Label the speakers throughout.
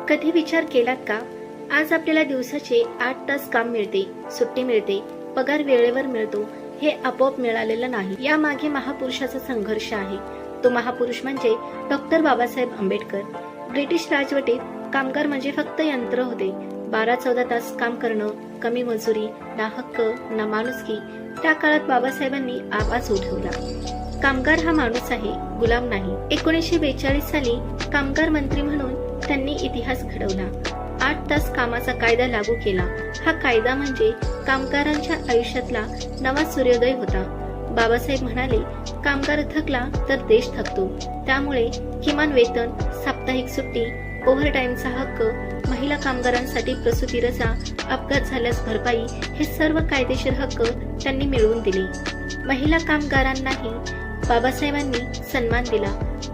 Speaker 1: कधी विचार केलात का? आज आपल्याला दिवसाचे 8 तास काम मिळते, सुट्टी मिळते, पगार वेळेवर मिळतो, हे आपोआप मिळालेलं नाही. या मागे महापुरुषाचा संघर्ष आहे. तो महापुरुष म्हणजे डॉक्टर बाबासाहेब आंबेडकर. ब्रिटिश राजवटीत कामगार म्हणजे फक्त यंत्र होते. 12-14 तास काम करणं, कमी मजुरी, ना हक्क ना माणुसकी. त्या काळात बाबासाहेबांनी आवाज उठवला. कामगार हा माणूस आहे, गुलाम नाही. 1942 साली कामगार मंत्री म्हणून त्यांनी इतिहास घडवला. 8 तास कामाचा कायदा लागू केला. हा कायदा म्हणजे कामगारांच्या आयुष्यातला नवा सूर्योदय होता. बाबासाहेब म्हणाले, कामगार थकला तर देश थकतो. त्यामुळे किमान वेतन, साप्ताहिक सुट्टी, ओव्हरटाईमचा हक्क, महिला कामगारांसाठी प्रसूती रजा, अपघात झाल्यास भरपाई हे सर्व कायदेशीर हक्क त्यांनी मिळवून दिले. महिला कामगारांनाही बाबासाहेबांनी सन्मान दिला.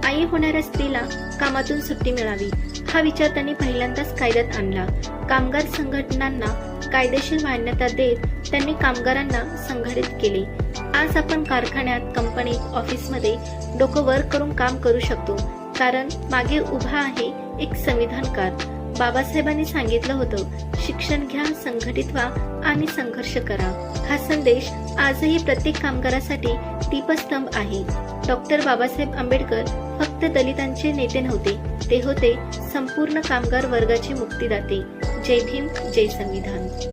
Speaker 1: आई होणाऱ्या स्त्रीला कामातून सुट्टी मिळावी हा विचार त्यांनी पहिल्यांदाच कायद्यात आणला. कामगार संघटनांना कायदेशीर मान्यता देत त्यांनी कामगारांना संघटित केले. आज आपण कारखान्यात, कंपनीत, ऑफिसमध्ये डोकं वर करून काम करू शकतो, कारण मागे उभा आहे एक संविधानकार. बाबासाहेबांनी सांगितलं होतं, शिक्षण घ्या, संघटित व्हा आणि संघर्ष करा. हा संदेश आजही प्रत्येक कामगारासाठी दीपस्तंभ आहे. डॉक्टर बाबासाहेब आंबेडकर फक्त दलितांचे नेते नव्हते, ते होते संपूर्ण कामगार वर्गाचे मुक्तिदाते. जय भीम, जय संविधान.